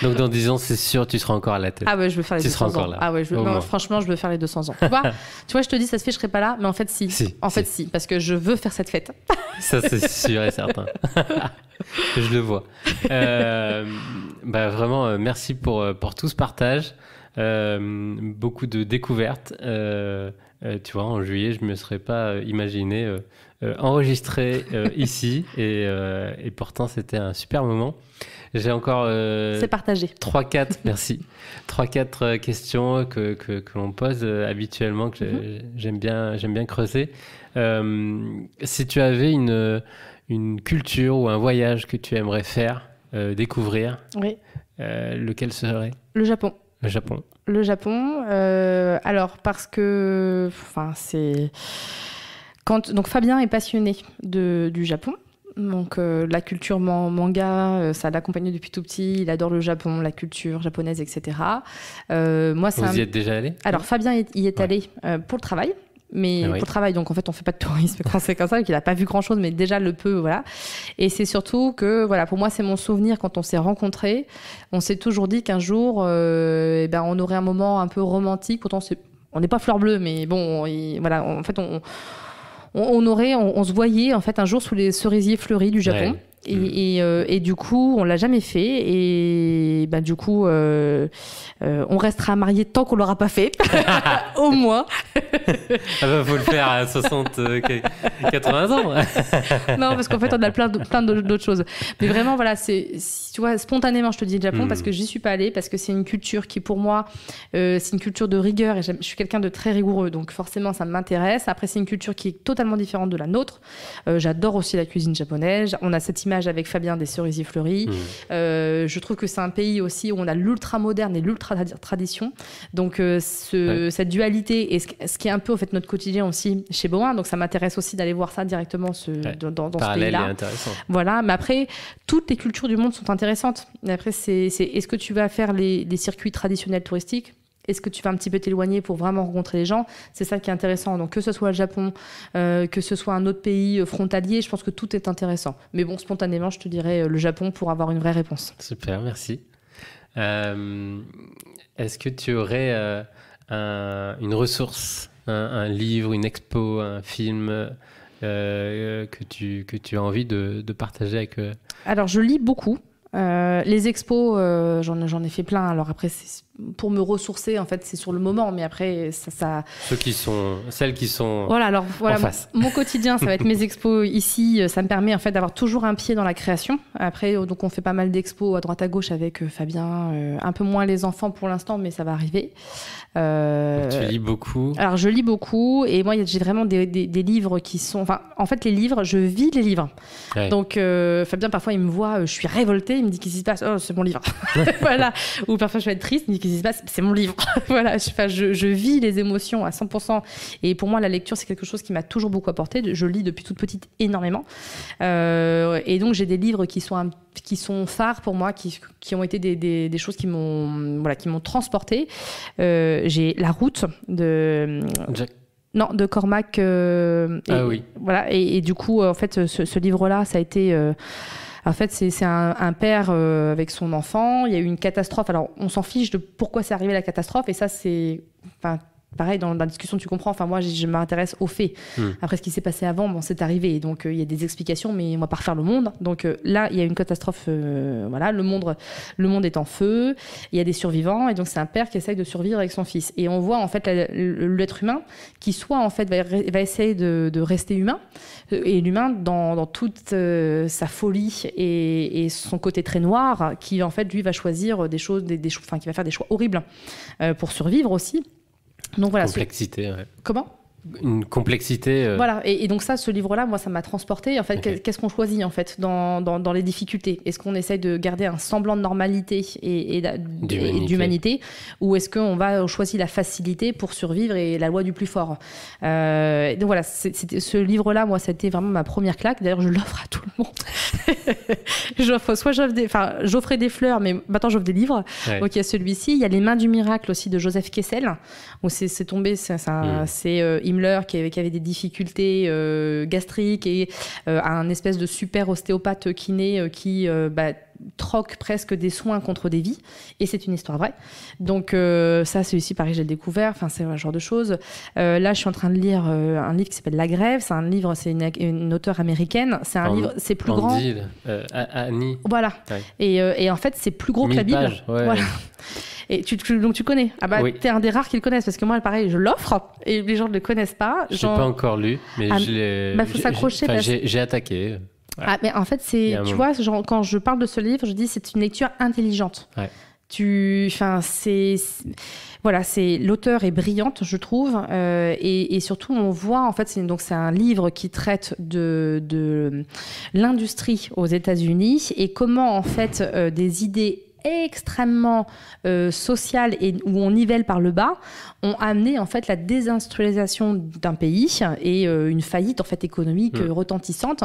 Donc dans 10 ans, c'est sûr, tu seras encore à la tête. Ah ouais, je veux faire les 200 ans. Là. Ah ouais, franchement, je veux faire les 200 ans. Tu vois, je te dis, ça se fait, je serai pas là, mais en fait, si. Si, parce que je veux faire cette fête. Ça, c'est sûr et certain. Je le vois. Vraiment, merci pour tout ce partage. Beaucoup de découvertes. Tu vois, en juillet, je ne me serais pas imaginé enregistrer ici. Et pourtant, c'était un super moment. J'ai encore c'est partagé. 3-4, merci. 3-4 questions que l'on pose habituellement, que j'aime bien creuser. Si tu avais une culture ou un voyage que tu aimerais faire, découvrir, oui. Lequel serait ? Le Japon. Le Japon. Le Japon, alors parce que, c'est donc Fabien est passionné du Japon. Donc la culture manga, ça l'accompagne depuis tout petit. Il adore le Japon, la culture japonaise, etc. Moi, Vous y êtes déjà allé ? Alors Fabien y est allé pour le travail. Mais pour le travail, donc en fait on fait pas de tourisme quand c'est comme ça, qu'il a pas vu grand chose, mais déjà le peu, voilà. Et c'est surtout que, voilà, pour moi c'est mon souvenir quand on s'est rencontrés, on s'est toujours dit qu'un jour, on aurait un moment un peu romantique. Pourtant on n'est pas fleur bleue, mais bon, voilà, en fait on se voyait en fait un jour sous les cerisiers fleuris du Japon. Ouais. Et du coup, on l'a jamais fait. Et du coup, on restera mariés tant qu'on l'aura pas fait, au moins. Faut le faire à 60, 80 ans. Non, parce qu'en fait, on a plein d'autres choses. Mais vraiment, voilà, tu vois, spontanément, je te dis le Japon parce que j'y suis pas allée, parce que c'est une culture qui, pour moi, c'est une culture de rigueur. Et je suis quelqu'un de très rigoureux, donc forcément, ça m'intéresse. Après, c'est une culture qui est totalement différente de la nôtre. J'adore aussi la cuisine japonaise. On a cette image avec Fabien des cerisiers fleuris. Je trouve que c'est un pays aussi où on a l'ultra moderne et l'ultra tradition. Donc cette dualité et ce qui est un peu en fait notre quotidien aussi chez Boin. Donc ça m'intéresse aussi d'aller voir ça directement dans ce pays-là. Est intéressant. Voilà, mais après toutes les cultures du monde sont intéressantes. Et après est-ce que tu vas faire les circuits traditionnels touristiques? Est-ce que tu vas un petit peu t'éloigner pour vraiment rencontrer les gens? C'est ça qui est intéressant. Donc, que ce soit le Japon, que ce soit un autre pays frontalier, je pense que tout est intéressant. Mais bon, spontanément, je te dirais le Japon pour avoir une vraie réponse. Super, merci. Est-ce que tu aurais une ressource, un livre, une expo, un film que tu as envie de partager avec... Alors, je lis beaucoup. Les expos, j'en ai fait plein. Alors après, pour me ressourcer, en fait, c'est sur le moment. Mais après, ça... Celles qui sont voilà, en face. Mon quotidien, ça va être mes expos ici. Ça me permet en fait d'avoir toujours un pied dans la création. Après, donc on fait pas mal d'expos à droite à gauche avec Fabien. Un peu moins les enfants pour l'instant, mais ça va arriver. Tu lis beaucoup? Alors, je lis beaucoup. Et moi, j'ai vraiment des livres qui sont... Enfin, en fait, les livres, je vis les livres. Ouais. Donc, Fabien, parfois, il me voit, je suis révoltée. Il me dit, qu'est-ce qui se passe? Oh, c'est mon livre. Voilà. Ou parfois, je vais être triste. Il me dit, qu'est-ce qui se passe? C'est mon livre. Voilà. Je vis les émotions à 100%. Et pour moi, la lecture, c'est quelque chose qui m'a toujours beaucoup apporté. Je lis depuis toute petite énormément. Et donc, j'ai des livres qui sont phares pour moi, qui ont été des choses qui m'ont transportée. J'ai La Route de... Jack. Non, de Cormac. Oui. Voilà. Et du coup, en fait, ce livre-là, ça a été... En fait, c'est un père avec son enfant. Il y a eu une catastrophe. Alors, on s'en fiche de pourquoi c'est arrivé la catastrophe. Et ça, c'est... Enfin, pareil, dans la discussion, tu comprends. Enfin, moi, je m'intéresse aux faits. Après, ce qui s'est passé avant, bon, c'est arrivé. Donc, il y a des explications, mais on va pas refaire le monde. Donc, là, il y a une catastrophe. Voilà, le monde est en feu. Il y a des survivants. Et donc, c'est un père qui essaye de survivre avec son fils. Et on voit, en fait, l'être humain qui, soit, en fait, va essayer de rester humain. Et l'humain, dans toute sa folie et son côté très noir, qui, en fait, lui, va choisir des choses, enfin, qui va faire des choix horribles pour survivre aussi. Donc voilà. Complexité, ouais. Comment ? Une complexité. Voilà, et donc ça, ce livre-là, moi, ça m'a transporté. En fait, qu'est-ce qu'on choisit en fait dans les difficultés ? Est-ce qu'on essaye de garder un semblant de normalité et d'humanité, ou est-ce qu'on va choisir la facilité pour survivre et la loi du plus fort ? Donc voilà, ce livre-là, moi, c'était vraiment ma première claque. D'ailleurs, je l'offre à tout le monde. J'offrais des fleurs, mais maintenant j'offre des livres. Ouais. Donc il y a celui-ci, il y a Les Mains du Miracle aussi de Joseph Kessel, où c'est tombé, c'est Himmler qui avait des difficultés gastriques et un espèce de super ostéopathe kiné qui troque presque des soins contre des vies, et c'est une histoire vraie. Donc ça, c'est aussi pareil, j'ai découvert, enfin c'est un genre de choses. Là, je suis en train de lire un livre qui s'appelle La Grève. C'est une auteure américaine. C'est un livre, c'est plus grand. Annie. Voilà. Ouais. Et en fait, c'est plus gros que la Bible. Pages, ouais. Voilà. Et donc tu connais. Ah bah, oui. T'es un des rares qui le connaissent, parce que moi, pareil, je l'offre et les gens ne le connaissent pas. Je l'ai pas encore lu, mais je l'ai. Faut s'accrocher. J'ai attaqué. Ouais. Ah, mais en fait, tu vois, quand je parle de ce livre, je dis c'est une lecture intelligente. Ouais. Voilà, l'auteur est brillante, je trouve, et surtout on voit en fait, c'est un livre qui traite de l'industrie aux États-Unis et comment en fait des idées extrêmement sociales et où on nivelle par le bas ont amené en fait la désindustrialisation d'un pays et une faillite en fait économique retentissante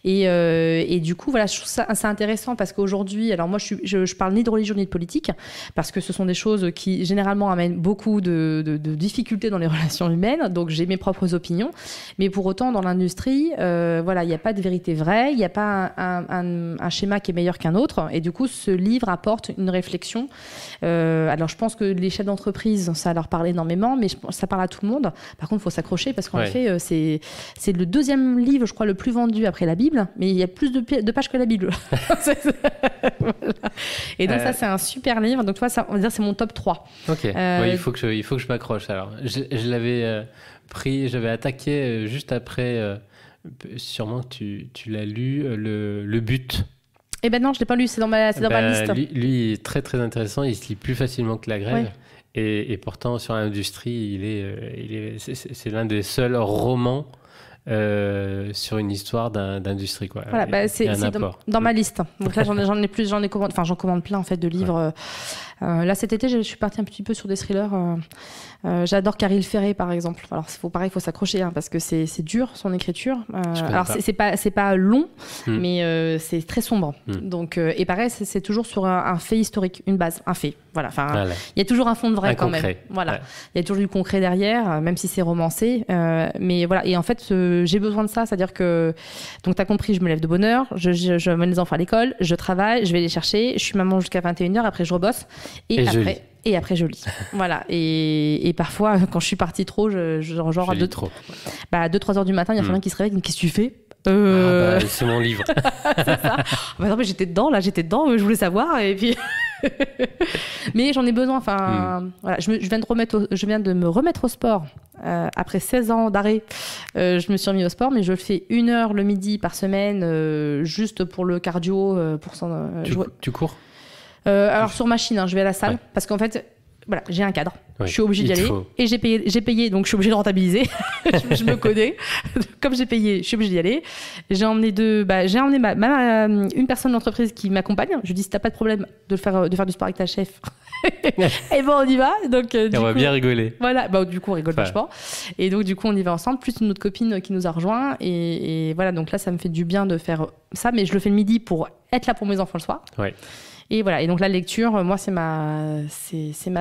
et du coup voilà, je trouve ça assez intéressant parce qu'aujourd'hui, alors moi je parle ni de religion ni de politique parce que ce sont des choses qui généralement amènent beaucoup de difficultés dans les relations humaines, donc j'ai mes propres opinions, mais pour autant dans l'industrie voilà, il n'y a pas de vérité vraie, il n'y a pas un schéma qui est meilleur qu'un autre, et du coup ce livre apporte une réflexion. Alors je pense que les chefs d'entreprise, ça leur parle énormément, mais ça parle à tout le monde. Par contre, il faut s'accrocher parce qu'en effet, c'est le deuxième livre, je crois, le plus vendu après la Bible, mais il y a plus de pages que la Bible. Voilà. Et donc ça, c'est un super livre. Donc toi, ça, on va dire, c'est mon top 3. Ok, ouais, il faut que je m'accroche. Alors, je l'avais pris, j'avais attaqué juste après, sûrement tu l'as lu, le but. Eh ben non, je l'ai pas lu, c'est dans ma liste. Lui est très très intéressant, il se lit plus facilement que La Grève. Ouais. Et pourtant, sur l'industrie, c'est l'un des seuls romans sur une histoire d'industrie, quoi. Voilà, c'est dans ma liste. Donc là, j'en commande plein en fait de livres. Ouais. Là, cet été, je suis partie un petit peu sur des thrillers. J'adore Caril Ferré, par exemple. Alors, il faut s'accrocher parce que c'est dur son écriture. Alors, c'est pas long, mais c'est très sombre. Donc, et pareil, c'est toujours sur un fait historique, une base, un fait. Voilà. Enfin, il y a toujours un fond de vrai quand même. Voilà. Il y a toujours du concret derrière, même si c'est romancé. Mais voilà. Et en fait, j'ai besoin de ça, c'est-à-dire que, donc, t'as compris, je me lève de bonne heure, je mène les enfants à l'école, je travaille, je vais les chercher, je suis maman jusqu'à 21h, après je rebosse. Et après, je lis. Voilà. Et parfois, quand je suis partie trop, genre à 2-3 heures du matin, il y a un qui se réveille, qu'est-ce que tu fais c'est mon livre. C'est ça. Non, mais j'étais dedans, je voulais savoir, et puis... Mais j'en ai besoin, voilà, je viens de me remettre au sport. Après 16 ans d'arrêt, je me suis remis au sport, mais je fais 1 heure le midi par semaine, juste pour le cardio. Tu cours alors sur machine, je vais à la salle, parce qu'en fait, voilà, j'ai un cadre, je suis obligée d'y aller, et j'ai payé, donc je suis obligée de rentabiliser. Je me connais, comme j'ai payé, je suis obligée d'y aller. J'ai emmené une personne de l'entreprise qui m'accompagne. Je lui dis, si t'as pas de problème de faire du sport avec ta chef, et bon, on y va. Donc, on va bien rigoler. Voilà, du coup, on rigole vachement. Et donc, du coup, on y va ensemble, plus une autre copine qui nous a rejoint. Et voilà, donc là, ça me fait du bien de faire ça, mais je le fais le midi pour être là pour mes enfants le soir. Ouais. Et voilà, et donc la lecture, moi, c'est ma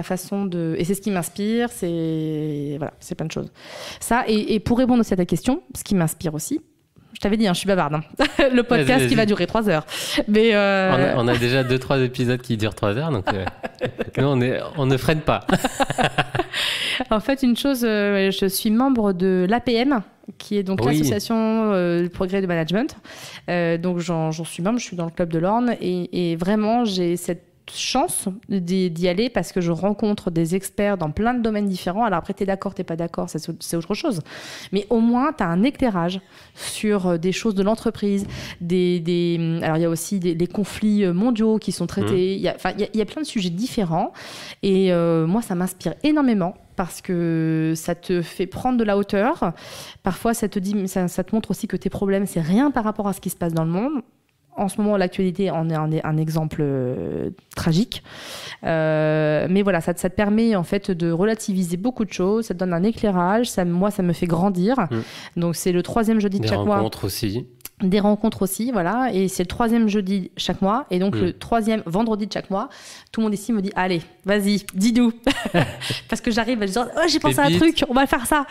façon de... Et c'est ce qui m'inspire, c'est plein de choses. Ça, et pour répondre aussi à ta question, ce qui m'inspire aussi, je t'avais dit, je suis bavarde, le podcast vas-y. Qui va durer 3 heures. Mais on a déjà 2-3 épisodes qui durent 3 heures, donc nous, on ne freine pas. En fait, une chose, je suis membre de l'APM, qui est donc l'association Progrès de Management. Donc j'en suis membre, je suis dans le club de l'Orne, et vraiment j'ai cette chance d'y aller parce que je rencontre des experts dans plein de domaines différents. Alors après, t'es d'accord, t'es pas d'accord, c'est autre chose. Mais au moins, t'as un éclairage sur des choses de l'entreprise. Alors il y a aussi des conflits mondiaux qui sont traités. Il y a plein de sujets différents. Et moi, ça m'inspire énormément. Parce que ça te fait prendre de la hauteur. Parfois, ça te montre aussi que tes problèmes, c'est rien par rapport à ce qui se passe dans le monde. En ce moment, l'actualité en est un exemple tragique. Mais voilà, ça te permet en fait de relativiser beaucoup de choses. Ça te donne un éclairage. Moi, ça me fait grandir. Donc, c'est le 3e jeudi de chaque mois. Des rencontres aussi. Des rencontres aussi, voilà. Et c'est le 3e jeudi chaque mois. Et donc, le 3e vendredi de chaque mois, tout le monde ici me dit, allez, vas-y, dis-nous. Parce que j'arrive à dire, oh, j'ai pensé à un truc, on va faire ça.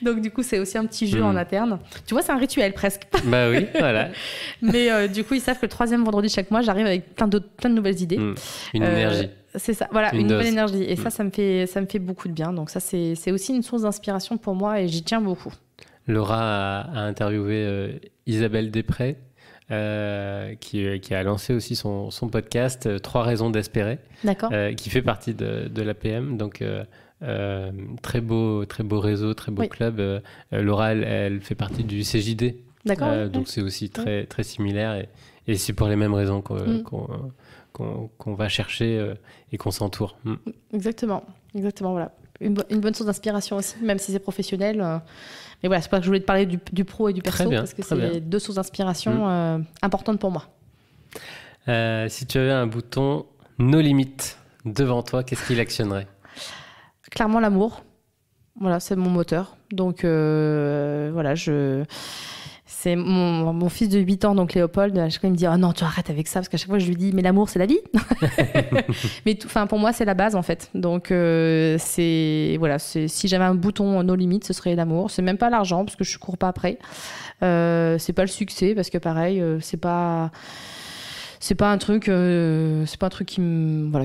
Donc, du coup, c'est aussi un petit jeu en interne. Tu vois, c'est un rituel presque. Bah oui, voilà. Mais du coup, ils savent que le 3e vendredi de chaque mois, j'arrive avec plein de nouvelles idées. Une énergie. C'est ça, voilà, une nouvelle énergie. Et ça me fait beaucoup de bien. Donc ça, c'est aussi une source d'inspiration pour moi et j'y tiens beaucoup. Laura a interviewé Isabelle Després, qui a lancé aussi son podcast 3 raisons d'espérer, qui fait partie de l'APM. Donc, très beau réseau, très beau club. Laura, elle fait partie du CJD. D'accord. Donc, c'est aussi très, très similaire. Et c'est pour les mêmes raisons qu'on va chercher et qu'on s'entoure. Exactement, voilà. Une bonne source d'inspiration aussi, même si c'est professionnel. Mais voilà, c'est pour ça que je voulais te parler du pro et du perso, parce que c'est 2 sources d'inspiration importantes pour moi. Si tu avais un bouton No Limit devant toi, qu'est-ce qu'il actionnerait ? Clairement, l'amour. Voilà, c'est mon moteur. Donc, voilà, c'est mon fils de 8 ans, donc Léopold, à chaque fois il me dit « Oh non, tu arrêtes avec ça », parce qu'à chaque fois je lui dis « Mais l'amour, c'est la vie !» Mais pour moi, c'est la base, en fait. Donc, si j'avais un bouton no limite, ce serait l'amour. C'est même pas l'argent, parce que je cours pas après. C'est pas le succès, parce que pareil, c'est pas un truc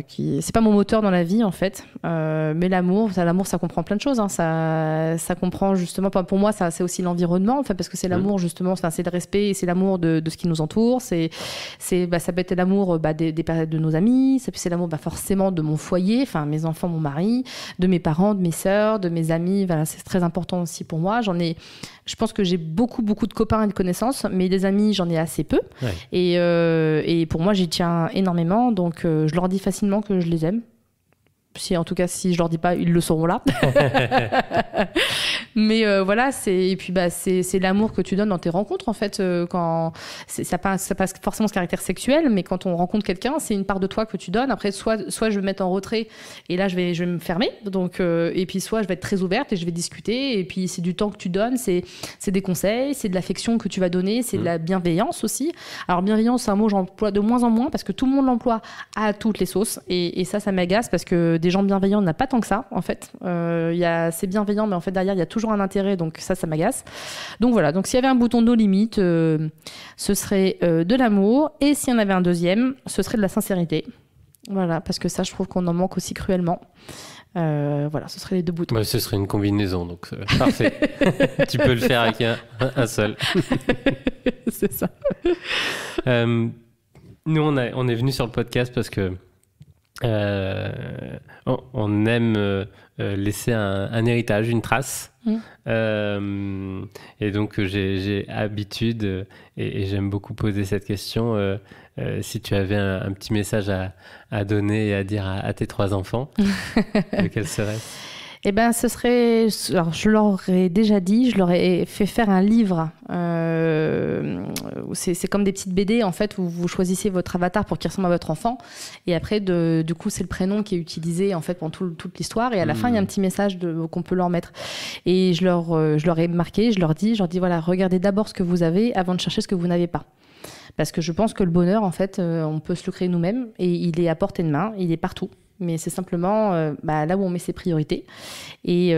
qui c'est pas mon moteur dans la vie, en fait. Mais l'amour, ça comprend plein de choses, hein. Ça comprend justement, pour moi, ça, c'est aussi l'environnement, en fait, parce que c'est l'amour, justement, c'est le respect et c'est l'amour de ce qui nous entoure. Ça peut être l'amour de nos amis, c'est l'amour forcément de mon foyer, enfin, mes enfants, mon mari, de mes parents, de mes sœurs, de mes amis. Voilà, c'est très important aussi pour moi. Je pense que j'ai beaucoup de copains et de connaissances, mais des amis, j'en ai assez peu. Ouais. Et pour moi, j'y tiens énormément, donc je leur dis facilement que je les aime. En tout cas, si je leur dis pas, ils le sauront là. Mais voilà, c'est l'amour que tu donnes dans tes rencontres, en fait. Quand ça passe forcément ce caractère sexuel, mais quand on rencontre quelqu'un, c'est une part de toi que tu donnes. Après, soit je vais me mettre en retrait et là je vais me fermer. Donc et puis soit je vais être très ouverte et je vais discuter. Et puis c'est du temps que tu donnes, c'est des conseils, c'est de l'affection que tu vas donner, c'est de la bienveillance aussi. Alors bienveillance, c'est un mot que j'emploie de moins en moins parce que tout le monde l'emploie à toutes les sauces et ça m'agace parce que des gens bienveillants, on n'a pas tant que ça, en fait. C'est bienveillant, mais en fait, derrière, il y a toujours un intérêt, donc ça m'agace. Donc voilà, donc s'il y avait un bouton no limite, ce serait de l'amour, et s'il y en avait un deuxième, ce serait de la sincérité. Voilà, parce que ça, je trouve qu'on en manque aussi cruellement. Voilà, ce seraient les 2 boutons. Ce serait une combinaison, donc parfait. Tu peux le faire avec un seul. C'est ça. Nous, on est venus sur le podcast parce que on aime laisser un héritage, une trace. Et donc, j'ai habitude et j'aime beaucoup poser cette question. Si tu avais un petit message à donner et à dire à tes 3 enfants, lequel serait ? Eh ben, ce serait... Alors, je leur ai déjà dit, je leur ai fait faire un livre. C'est comme des petites BD, en fait, où vous choisissez votre avatar pour qu'il ressemble à votre enfant. Et après, du coup, c'est le prénom qui est utilisé, en fait, pendant toute l'histoire. Et à la fin, il y a un petit message qu'on peut leur mettre. Et je leur ai marqué, je leur dis, voilà, regardez d'abord ce que vous avez avant de chercher ce que vous n'avez pas. Parce que je pense que le bonheur, en fait, on peut se le créer nous-mêmes. Et il est à portée de main, il est partout. Mais c'est simplement là où on met ses priorités. Et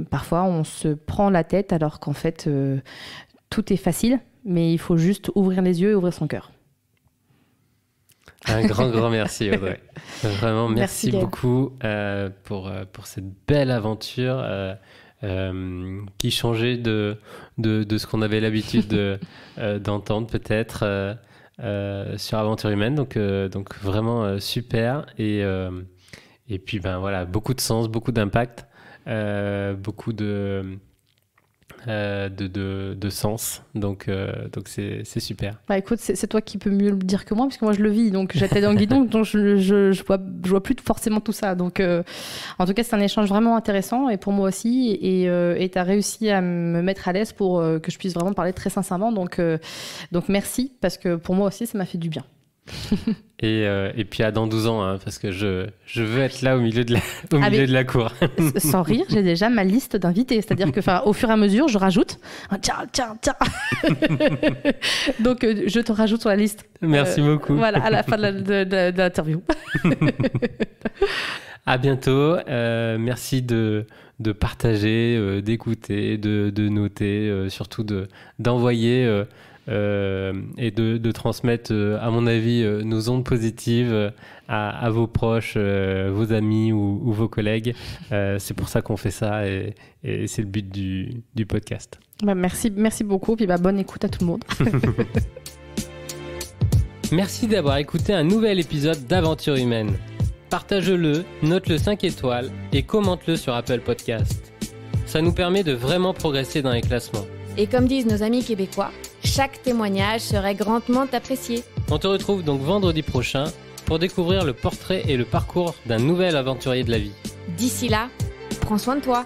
parfois, on se prend la tête alors qu'en fait, tout est facile, mais il faut juste ouvrir les yeux et ouvrir son cœur. Un grand merci, Audrey. Vraiment, merci beaucoup pour cette belle aventure qui changeait de ce qu'on avait l'habitude d'entendre peut-être sur Aventure Humaine, donc vraiment super et puis voilà, beaucoup de sens, beaucoup d'impact, beaucoup de sens, donc c'est super. Bah écoute, c'est toi qui peux mieux le dire que moi, parce que moi je le vis, donc j'étais dans le guidon, donc je vois plus forcément tout ça. Donc en tout cas, c'est un échange vraiment intéressant et pour moi aussi, et tu as réussi à me mettre à l'aise pour que je puisse vraiment parler très sincèrement. Donc merci, parce que pour moi aussi, ça m'a fait du bien. Et puis à dans 12 ans, hein, parce que je veux être là au milieu de la cour. Sans rire, j'ai déjà ma liste d'invités. C'est-à-dire que au fur et à mesure, je rajoute. Tiens. Donc, je te rajoute sur la liste. Merci beaucoup. Voilà, à la fin de l'interview. À bientôt. Merci de partager, d'écouter, de noter, surtout d'envoyer et de transmettre, à mon avis, nos ondes positives à vos proches, vos amis ou vos collègues. C'est pour ça qu'on fait ça et c'est le but du podcast. Merci beaucoup. Puis bonne écoute à tout le monde. Merci d'avoir écouté un nouvel épisode d'Aventure Humaine. Partage-le, note-le 5 étoiles et commente-le sur Apple Podcast. Ça nous permet de vraiment progresser dans les classements. Et comme disent nos amis québécois, chaque témoignage serait grandement apprécié. On te retrouve donc vendredi prochain pour découvrir le portrait et le parcours d'un nouvel aventurier de la vie. D'ici là, prends soin de toi.